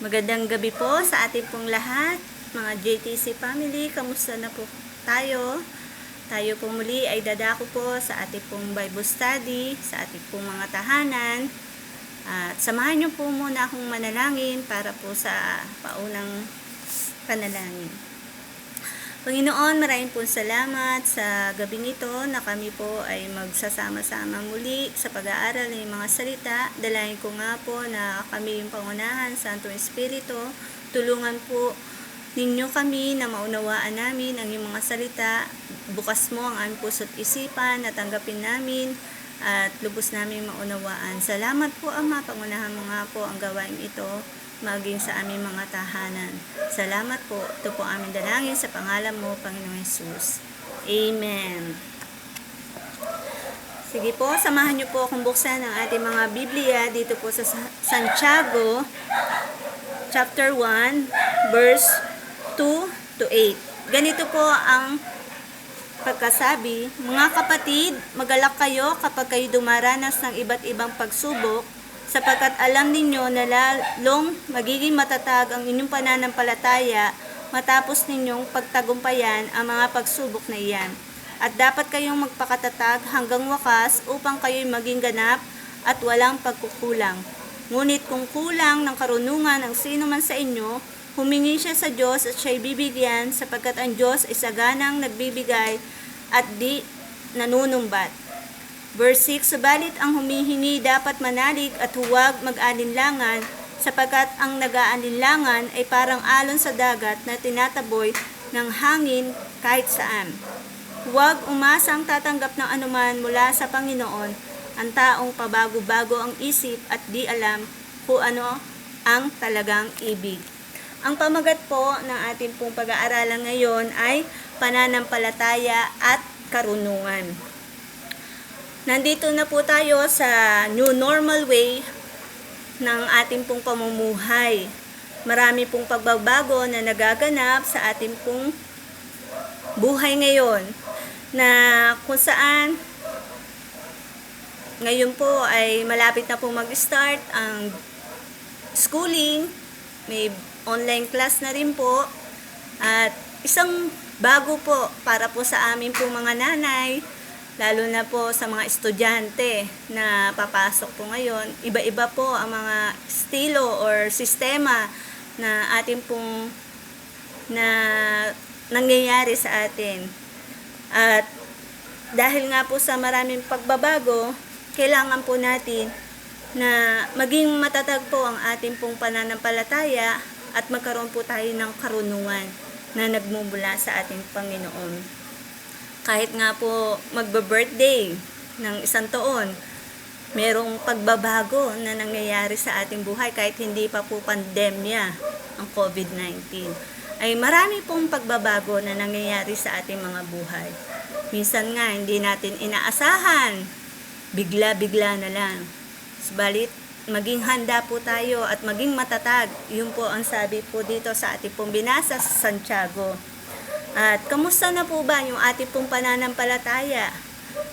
Magandang gabi po sa ating pong lahat, mga JTC family. Kamusta na po tayo? Tayo po muli ay dadako po sa ating pong Bible study, sa ating pong mga tahanan. At samahan niyo po muna akong manalangin para po sa paunang panalangin. Panginoon, maraming po salamat sa gabing ito na kami po ay magsasama-sama muli sa pag-aaral ng mga salita. Dalayan ko nga po na kami yung pangunahan, Santong Espiritu. Tulungan po ninyo kami na maunawaan namin ang iyong mga salita. Bukas mo ang aming puso't isipan na tanggapin namin at lubos namin maunawaan. Salamat po, Ama. Pangunahan mo nga po ang gawain ito maging sa aming mga tahanan. Salamat po. Ito po aming dalangin sa pangalan mo, Panginoong Hesus. Amen. Sige po, samahan niyo po akong buksan ang ating mga Biblia dito po sa Santiago, chapter 1, verse 2 to 8. Ganito po ang pagkasabi, mga kapatid, magalak kayo kapag kayo dumaranas ng iba't ibang pagsubok, sapagkat alam ninyo na lalong magiging matatag ang inyong pananampalataya matapos ninyong pagtagumpayan ang mga pagsubok na iyan. At dapat kayong magpakatatag hanggang wakas upang kayo'y maging ganap at walang pagkukulang. Ngunit kung kulang ng karunungan ang sino man sa inyo, humingi siya sa Diyos at siya'y bibigyan, sapagkat ang Diyos ay saganang nagbibigay at di nanunumbat. Verse 6, subalit ang humihingi dapat manalig at huwag mag-alinlangan, sapagkat ang nag-aalinlangan ay parang alon sa dagat na tinataboy ng hangin kahit saan. Huwag umasang tatanggap ng anuman mula sa Panginoon, ang taong pabago-bago ang isip at di alam kung ano ang talagang ibig. Ang pamagat po ng ating pong pag-aaralan ngayon ay pananampalataya at karunungan. Nandito na po tayo sa new normal way ng ating pong pamumuhay. Marami pong pagbabago na nagaganap sa ating pong buhay ngayon, na kung saan ngayon po ay malapit na po mag-start ang schooling, may online class na rin po, at isang bago po para po sa amin po mga nanay, lalo na po sa mga estudyante na papasok po ngayon. Iba-iba po ang mga estilo or sistema na ating pong na nangyayari sa atin. At dahil nga po sa maraming pagbabago, kailangan po natin na maging matatag po ang ating pong pananampalataya at magkaroon po tayo ng karunungan na nagmumula sa ating Panginoon. Kahit nga po magba-birthday ng isang taon, merong pagbabago na nangyayari sa ating buhay kahit hindi pa po pandemya ang COVID-19. Ay marami pong pagbabago na nangyayari sa ating mga buhay. Minsan nga hindi natin inaasahan, bigla-bigla na lang. Subalit, maging handa po tayo at maging matatag. Yun po ang sabi po dito sa ating pong binasa sa Santiago. At kamusta na po ba yung ating pong pananampalataya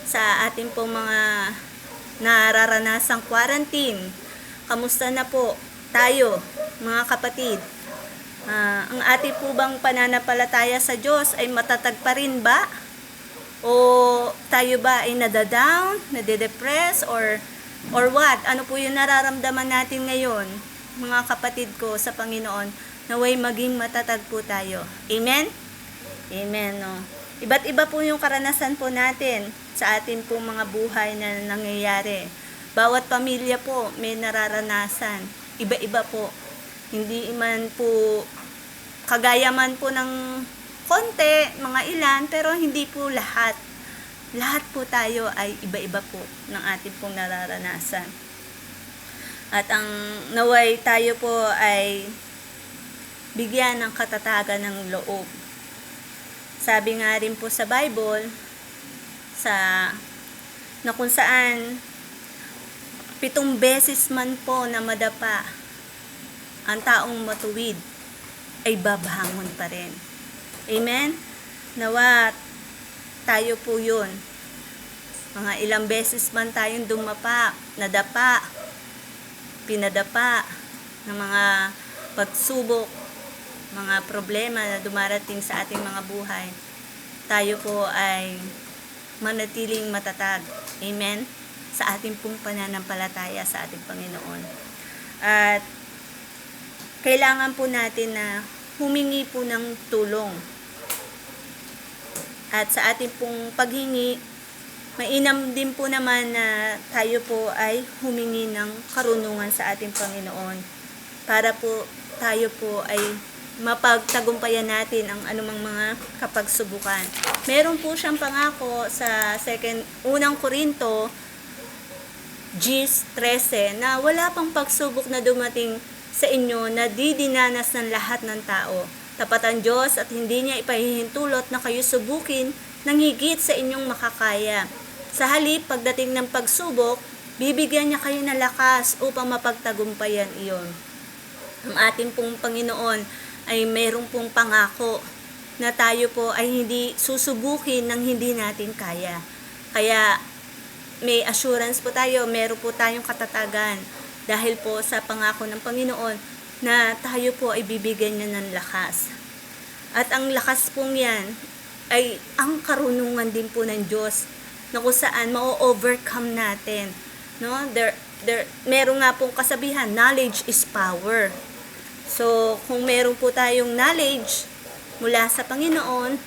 sa ating pong mga nararanasang quarantine? Kamusta na po tayo, mga kapatid? Ang ating po bang pananampalataya sa Diyos ay matatag pa rin ba? O tayo ba ay nadadown, nade-depress, or what? Ano po yung nararamdaman natin ngayon, mga kapatid ko sa Panginoon, naway maging matatag po tayo. Amen? Amen, no? Iba't iba po yung karanasan po natin sa atin po mga buhay na nangyayari. Bawat pamilya po may nararanasan. Iba-iba po. Hindi man po kagaya man po ng konti, mga ilan, pero hindi po lahat. Lahat po tayo ay iba-iba po ng ating pong nararanasan. At ang naway tayo po ay bigyan ng katatagan ng loob. Sabi nga rin po sa Bible, na kung saan 7 beses man po na madapa ang taong matuwid ay babangon pa rin. Amen? Nawa tayo po yun. Mga ilang beses man tayong dumapa, nadapa, pinadapa ng mga pagsubok, mga problema na dumarating sa ating mga buhay, tayo po ay manatiling matatag. Amen? Sa ating pong pananampalataya sa ating Panginoon. At kailangan po natin na humingi po ng tulong. At sa ating pong paghingi, mainam din po naman na tayo po ay humingi ng karunungan sa ating Panginoon para po tayo po ay mapagtagumpayan natin ang anumang mga kapagsubukan. Meron po siyang pangako sa unang Korinto G13 na wala pang pagsubok na dumating sa inyo na di dinanas ng lahat ng tao. Tapat ang Diyos at hindi niya ipahihintulot na kayo subukin ng higit sa inyong makakaya. Sa halip, pagdating ng pagsubok, bibigyan niya kayo ng lakas upang mapagtagumpayan iyon. Ang ating pong Panginoon ay mayroong pong pangako na tayo po ay hindi susubukin ng hindi natin kaya. Kaya may assurance po tayo, meron po tayong katatagan dahil po sa pangako ng Panginoon na tayo po ay bibigyan niya ng lakas. At ang lakas pong yan ay ang karunungan din po ng Diyos na kung saan ma-overcome natin. No? Meron nga pong kasabihan, knowledge is power. So, kung meron po tayong knowledge mula sa Panginoon,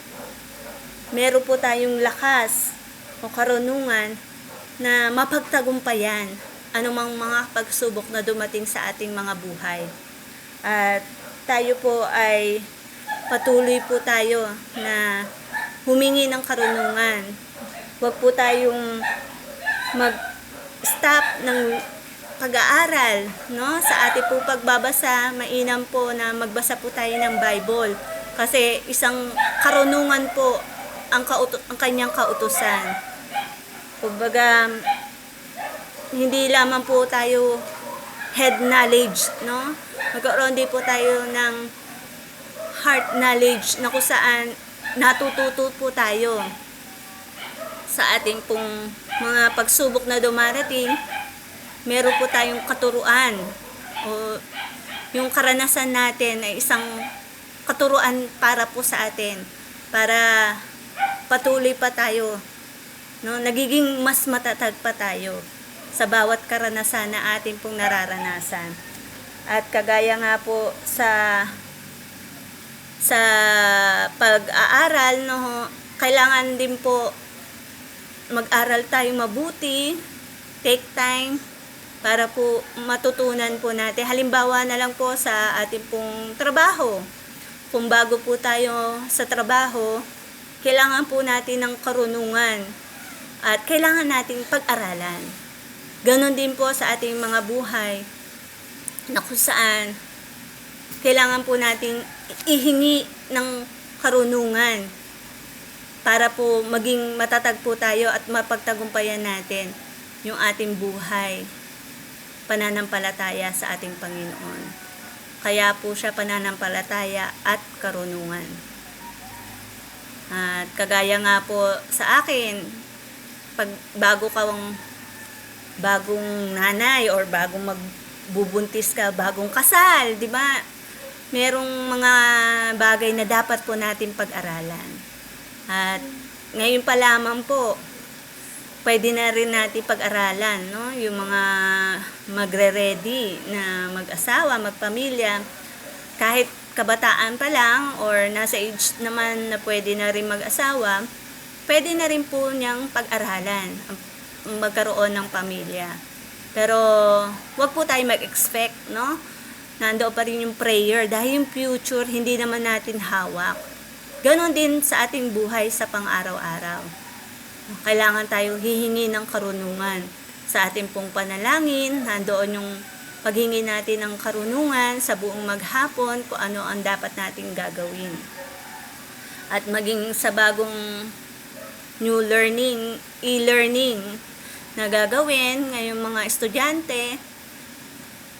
meron po tayong lakas o karunungan na mapagtagumpayan anumang mga pagsubok na dumating sa ating mga buhay. At tayo po ay patuloy po tayo na humingi ng karunungan. Huwag po tayong mag-stop ng pag-aaral, no? Sa ating po pagbabasa, mainam po na magbasa po tayo ng Bible. Kasi isang karunungan po ang kanyang kautusan. Kumbaga, hindi lamang po tayo head knowledge, no? Magkaroon din po tayo ng heart knowledge na kung saan natututo po tayo sa ating pong mga pagsubok na dumarating. Meron po tayong katuruan o yung karanasan natin ay isang katuruan para po sa atin, para patuloy pa tayo, no? Nagiging mas matatag pa tayo sa bawat karanasan na ating pong nararanasan. At kagaya nga po sa pag-aaral, no, kailangan din po mag-aral tayo mabuti, take time para po matutunan po natin. Halimbawa na lang po sa ating pong trabaho. Kung bago po tayo sa trabaho, kailangan po natin ng karunungan at kailangan nating pag-aralan. Ganon din po sa ating mga buhay na kung saan kailangan po nating ihingi ng karunungan para po maging matatag po tayo at mapagtagumpayan natin yung ating buhay, pananampalataya sa ating Panginoon. Kaya po siya pananampalataya at karunungan. At kagaya nga po sa akin, pag bagong nanay or bagong magbubuntis ka, bagong kasal, di ba? Merong mga bagay na dapat po natin pag-aralan. At ngayon pa lamang po, pwede na rin natin pag-aralan, no? Yung mga magre-ready na mag-asawa, magpamilya, kahit kabataan pa lang or nasa age naman na pwede na rin mag-asawa, pwede na rin po niyang pag-aralan magkaroon ng pamilya. Pero wag po tayo mag-expect, no? Nandoon pa rin yung prayer dahil yung future hindi naman natin hawak. Ganon din sa ating buhay sa pang-araw-araw. Kailangan tayong hihingi ng karunungan sa ating pong panalangin. Nandoon yung paghingi natin ng karunungan sa buong maghapon kung ano ang dapat nating gagawin. At maging sa bagong new learning, e-learning na gagawin ngayong mga estudyante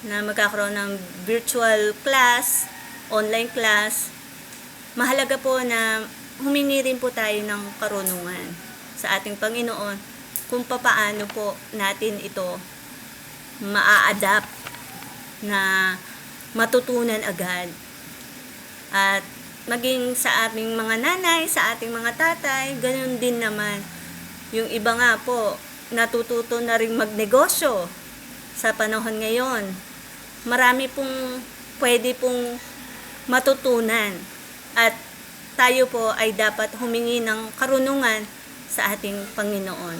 na magkakaroon ng virtual class, online class, mahalaga po na humingi rin po tayo ng karunungan sa ating Panginoon kung papaano po natin ito maa-adapt na matutunan agad. At maging sa aming mga nanay, sa ating mga tatay, ganun din naman. Yung iba nga po, natututo na rin magnegosyo sa panahon ngayon. Marami pong pwede pong matutunan. At tayo po ay dapat humingi ng karunungan sa ating Panginoon.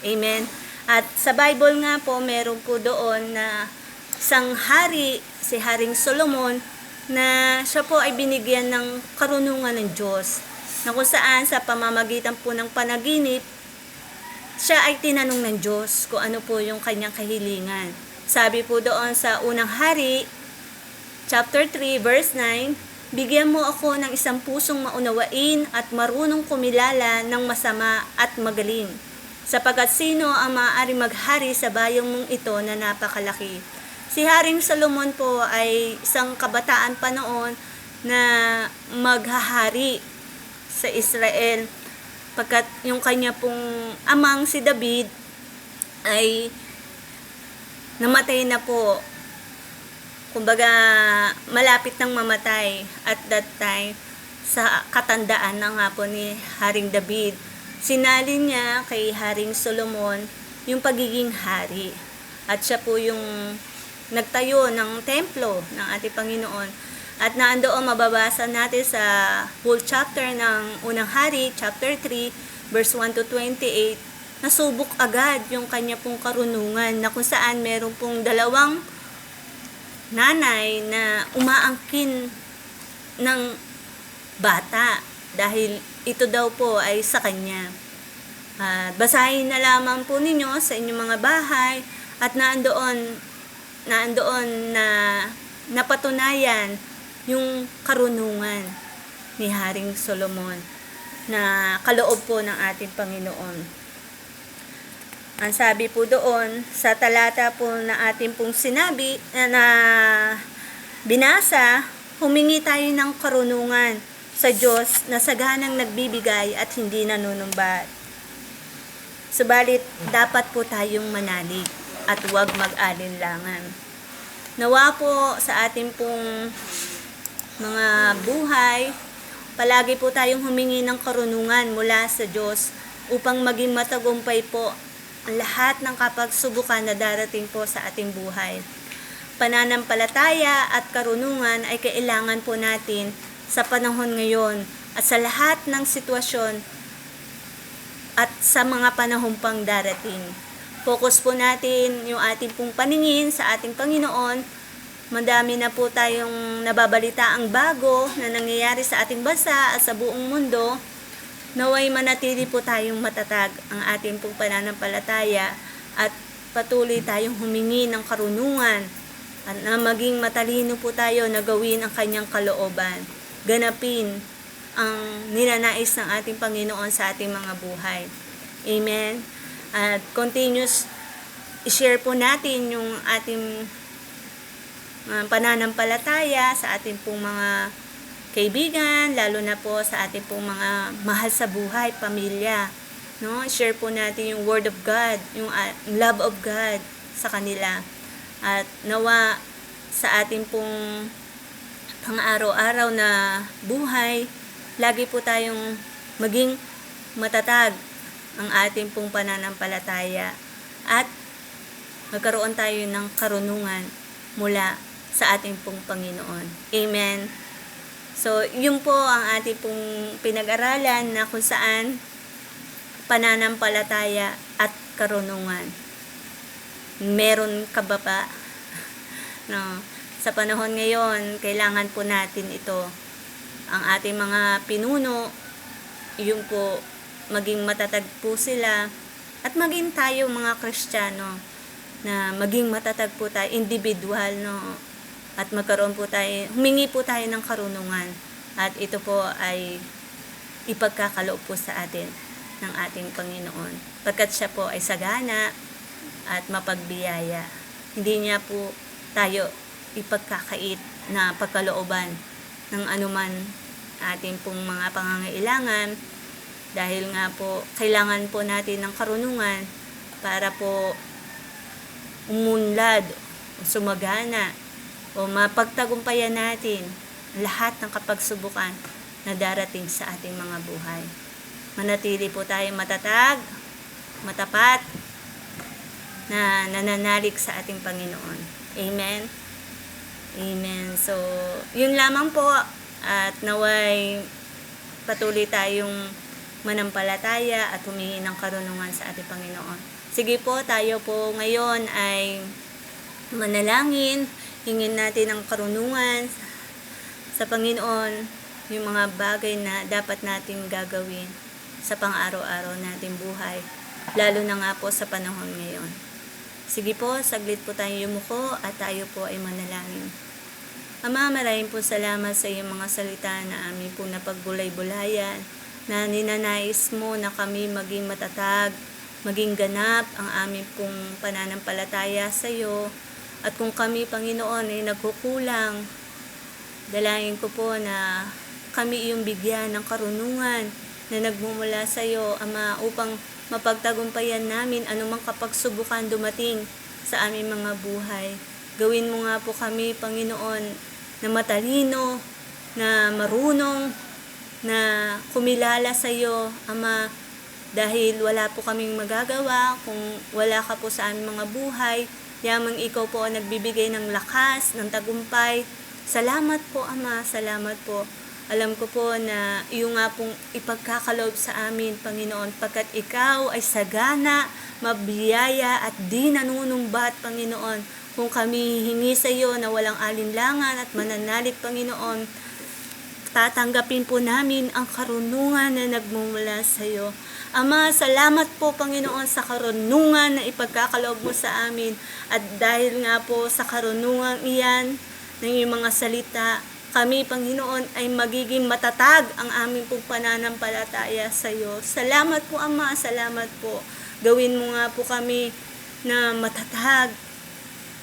Amen. At sa Bible nga po, meron po doon na isang hari, si Haring Solomon, na siya po ay binigyan ng karunungan ng Diyos. Na kung saan sa pamamagitan po ng panaginip, siya ay tinanong ng Diyos kung ano po yung kanyang kahilingan. Sabi po doon sa unang hari, chapter 3, verse 9, bigyan mo ako ng isang pusong maunawain at marunong kumilala ng masama at magaling. Sapagkat sino ang maaari maghari sa bayang mong ito na napakalaki. Si Haring Solomon po ay isang kabataan pa noon na maghahari sa Israel. Pagkat yung kanya pong amang si David ay namatay na po. Kumbaga, malapit nang mamatay at that time sa katandaan na nga po ni Haring David. Sinalin niya kay Haring Solomon yung pagiging hari. At siya po yung nagtayo ng templo ng ating Panginoon. At naandoon mababasa natin sa whole chapter ng unang hari, chapter 3, verse 1 to 28, nasubok agad yung kanya pong karunungan na kung saan meron pong dalawang nanay na umaangkin ng bata dahil ito daw po ay sa kanya. Basahin na lamang po ninyo sa inyong mga bahay at naandoon na napatunayan yung karunungan ni Haring Solomon na kaloob po ng ating Panginoon. Ang sabi po doon, sa talata po na ating pong sinabi na binasa, humingi tayo ng karunungan sa Diyos na saganang nagbibigay at hindi nanunumbat. Subalit, dapat po tayong manalig at huwag mag-alinlangan. Nawa po sa ating pong mga buhay, palagi po tayong humingi ng karunungan mula sa Diyos upang maging matagumpay po ang lahat ng kapagsubukan na darating po sa ating buhay. Pananampalataya at karunungan ay kailangan po natin sa panahon ngayon at sa lahat ng sitwasyon at sa mga panahon pang darating. Focus po natin yung ating pong paningin sa ating Panginoon. Madami na po tayong nababalita ang bago na nangyayari sa ating bansa at sa buong mundo. Naway manatili po tayong matatag ang ating pong pananampalataya at patuloy tayong humingi ng karunungan at na maging matalino po tayo na gawin ang kanyang kalooban. Ganapin ang ninanais ng ating Panginoon sa ating mga buhay. Amen. At continuous i-share po natin yung ating pananampalataya sa ating pong mga kaibigan, lalo na po sa ating pong mga mahal sa buhay, pamilya. No? Share po natin yung Word of God, yung love of God sa kanila. At nawa sa ating pong pang-araw-araw na buhay, lagi po tayong maging matatag ang ating pong pananampalataya at magkaroon tayo ng karunungan mula sa ating pong Panginoon. Amen. So, yun po ang ating pong pinag-aralan na kung saan pananampalataya at karunungan. Meron ka ba pa? No. Sa panahon ngayon, kailangan po natin ito. Ang ating mga pinuno, yung po, maging matatag po sila at maging tayo mga Kristiyano na maging matatag po tayo, individual, no? At magkaroon po tayo, humingi po tayo ng karunungan. At ito po ay ipagkakaloob po sa atin ng ating Panginoon. Pagkat siya po ay sagana at mapagbiyaya. Hindi niya po tayo ipagkakait na pagkalooban ng anuman ating pong mga pangangailangan. Dahil nga po, kailangan po natin ng karunungan para po umunlad, sumagana, o mapagtagumpayan natin lahat ng kapagsubukan na darating sa ating mga buhay. Manatili po tayong matatag, matapat, na nananalig sa ating Panginoon. Amen? Amen. So, yun lamang po, at naway patuloy tayong manampalataya at humingi ng karunungan sa ating Panginoon. Sige po, tayo po ngayon ay manalangin, hingin natin ng karunungan sa Panginoon, yung mga bagay na dapat nating gagawin sa pang-araw-araw nating buhay, lalo na nga po sa panahon ngayon. Sige po, saglit po tayo yumuko at tayo po ay manalangin. Ama, maraming po salamat sa iyong mga salita na amin po napagbulay-bulayan, na ninanais mo na kami maging matatag, maging ganap ang aming pong pananampalataya sa iyo. At kung kami, Panginoon, ay nagkukulang, dalangin ko po na kami iyong bigyan ng karunungan na nagmumula sa iyo, Ama, upang mapagtagumpayan namin anumang kapagsubukan dumating sa aming mga buhay. Gawin mo nga po kami, Panginoon, na matalino, na marunong, na kumilala sa iyo, Ama, dahil wala po kaming magagawa kung wala ka po sa aming mga buhay. Yamang ikaw po ang nagbibigay ng lakas, ng tagumpay. Salamat po, Ama, salamat po. Alam ko po na iyo nga pong ipagkakaloob sa amin, Panginoon, pagkat ikaw ay sagana, mabiyaya at di nanunumbat, Panginoon. Kung kami hingi sa iyo na walang alinlangan at mananalig, Panginoon, tatanggapin po namin ang karunungan na nagmumula sa iyo. Ama, salamat po, Panginoon, sa karunungan na ipagkakaloob mo sa amin. At dahil nga po sa karunungan iyan ng iyong mga salita, kami, Panginoon, ay magiging matatag ang aming pong pananampalataya sa iyo. Salamat po, Ama, salamat po. Gawin mo nga po kami na matatag,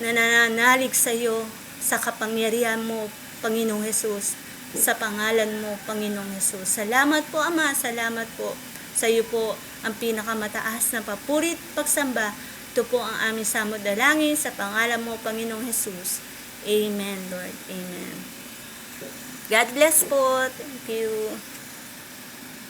na nananalig sa iyo, sa kapangyarihan mo, Panginoong Hesus, sa pangalan mo, Panginoong Hesus. Salamat po, Ama, salamat po. Sa iyo po ang pinakamataas na papurit, pagsamba. Ito po ang aming samod dalangin sa pangalan mo, Panginoong Hesus. Amen, Lord. Amen. God bless po. Thank you.